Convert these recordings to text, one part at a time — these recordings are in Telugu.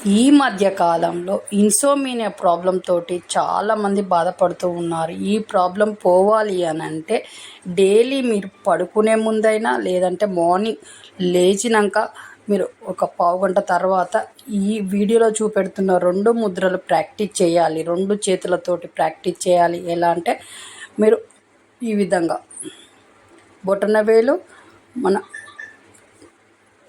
ఈ మధ్య కాలంలో ఇన్సోమినియా ప్రాబ్లం తోటి చాలామంది బాధపడుతూ ఉన్నారు. ఈ ప్రాబ్లం పోవాలి అని అంటే డైలీ మీరు పడుకునే ముందైనా లేదంటే మార్నింగ్ లేచినాక మీరు ఒక పావుగంట తర్వాత ఈ వీడియోలో చూపెడుతున్న 2 ముద్రలు ప్రాక్టీస్ చేయాలి. 2 చేతులతోటి ప్రాక్టీస్ చేయాలి. ఎలా అంటే మీరు ఈ విధంగా బొటనవేలు మన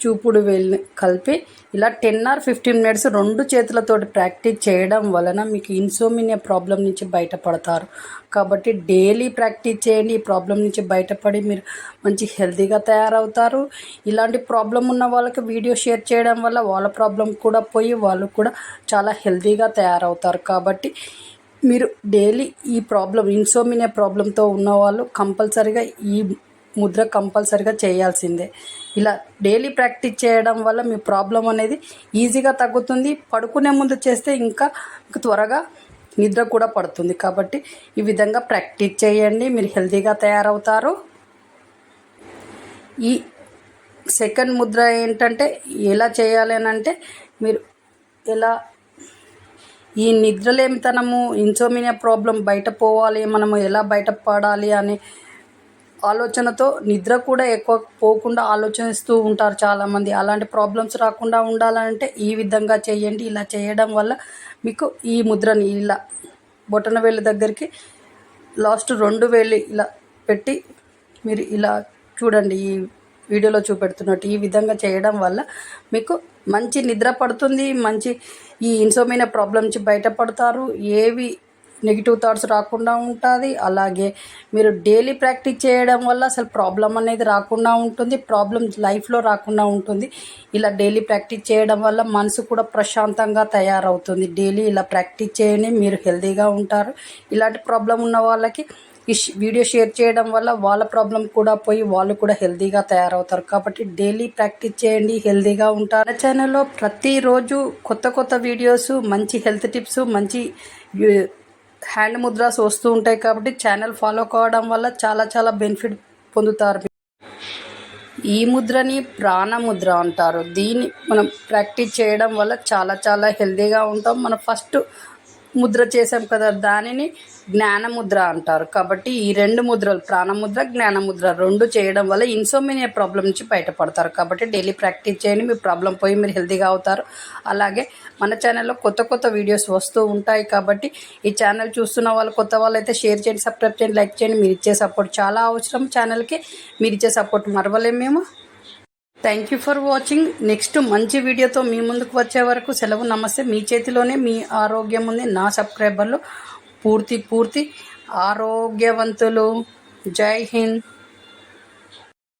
చూపుడు వేలుని కలిపి ఇలా 10 or 15 minutes 2 చేతులతోటి ప్రాక్టీస్ చేయడం వలన మీకు ఇన్సోమినియా ప్రాబ్లం నుంచి బయటపడతారు. కాబట్టి డైలీ ప్రాక్టీస్ చేయండి. ఈ ప్రాబ్లం నుంచి బయటపడి మీరు మంచి హెల్తీగా తయారవుతారు. ఇలాంటి ప్రాబ్లం ఉన్న వాళ్ళకి వీడియో షేర్ చేయడం వల్ల వాళ్ళ ప్రాబ్లం కూడా పోయి వాళ్ళు కూడా చాలా హెల్తీగా తయారవుతారు. కాబట్టి మీరు డైలీ ఈ ప్రాబ్లం ఇన్సోమినియా ప్రాబ్లంతో ఉన్నవాళ్ళు కంపల్సరీగా ఈ ముద్ర కంపల్సరీగా చేయాల్సిందే. ఇలా డైలీ ప్రాక్టీస్ చేయడం వల్ల మీ ప్రాబ్లం అనేది ఈజీగా తగ్గుతుంది. పడుకునే ముందు చేస్తే ఇంకా త్వరగా నిద్ర కూడా పడుతుంది. కాబట్టి ఈ విధంగా ప్రాక్టీస్ చేయండి, మీరు హెల్తీగా తయారవుతారు. ఈ సెకండ్ ముద్ర ఏంటంటే ఎలా చేయాలి అని అంటే మీరు ఎలా ఈ నిద్రలేమితనము ఇన్సోమినియా ప్రాబ్లం బయట పోవాలి, మనము ఎలా బయటపడాలి అనే ఆలోచనతో నిద్ర కూడా ఎక్కువ పోకుండా ఆలోచిస్తూ ఉంటారు చాలామంది. అలాంటి ప్రాబ్లమ్స్ రాకుండా ఉండాలంటే ఈ విధంగా చేయండి. ఇలా చేయడం వల్ల మీకు ఈ ముద్రని ఇలా బొటనవేలు దగ్గరికి లాస్ట్ 2 వేలు ఇలా పెట్టి మీరు ఇలా చూడండి, ఈ వీడియోలో చూపెడుతున్నట్టు ఈ విధంగా చేయడం వల్ల మీకు మంచి నిద్ర పడుతుంది. మంచి ఈ ఇన్సోమినియా ప్రాబ్లం నుంచి బయటపడతారు. ఏవి నెగిటివ్ థాట్స్ రాకుండా ఉంటుంది. అలాగే మీరు డైలీ ప్రాక్టీస్ చేయడం వల్ల అసలు ప్రాబ్లం అనేది రాకుండా ఉంటుంది. ప్రాబ్లం లైఫ్లో రాకుండా ఉంటుంది. ఇలా డైలీ ప్రాక్టీస్ చేయడం వల్ల మనసు కూడా ప్రశాంతంగా తయారవుతుంది. డైలీ ఇలా ప్రాక్టీస్ చేయండి, మీరు హెల్తీగా ఉంటారు. ఇలాంటి ప్రాబ్లం ఉన్న వాళ్ళకి ఈ వీడియో షేర్ చేయడం వల్ల వాళ్ళ ప్రాబ్లం కూడా పోయి వాళ్ళు కూడా హెల్తీగా తయారవుతారు. కాబట్టి డైలీ ప్రాక్టీస్ చేయండి, హెల్తీగా ఉంటారు. నా ఛానల్లో ప్రతిరోజు కొత్త వీడియోస్, మంచి హెల్త్ టిప్స్, మంచి హ్యాండ్ ముద్రాస్ వస్తూ ఉంటాయి. కాబట్టి ఛానల్ ఫాలో కావడం వల్ల చాలా బెనిఫిట్ పొందుతారు. ఈ ముద్రని ప్రాణముద్ర అంటారు. దీన్ని మనం ప్రాక్టీస్ చేయడం వల్ల చాలా హెల్తీగా ఉంటాం. మనం ఫస్ట్ ముద్ర చేసాం కదా, దానిని జ్ఞానముద్ర అంటారు. కాబట్టి ఈ 2 ముద్రలు ప్రాణముద్ర, జ్ఞానముద్ర 2 చేయడం వల్ల ఇన్సోమినియా ప్రాబ్లం నుంచి బయటపడతారు. కాబట్టి డైలీ ప్రాక్టీస్ చేయండి, మీ ప్రాబ్లం పోయి మీరు హెల్తీగా అవుతారు. అలాగే మన ఛానల్లో కొత్త వీడియోస్ వస్తూ ఉంటాయి. కాబట్టి ఈ ఛానల్ చూస్తున్న వాళ్ళు కొత్త వాళ్ళు అయితే షేర్ చేయండి, సబ్స్క్రైబ్ చేయండి, లైక్ చేయండి. మీరు ఇచ్చే సపోర్ట్ చాలా అవసరం ఛానల్కి. మీరు ఇచ్చే సపోర్ట్ మరవలేం మేము. Thank you for watching. Next మంచి వీడియోతో మీ ముందుకు వచ్చే వరకు సెలవు. నమస్తే. మీ చేతిలోనే మీ ఆరోగ్యం ఉంది. నా సబ్స్క్రైబర్లు పూర్తి ఆరోగ్యవంతులు. జై హింద్.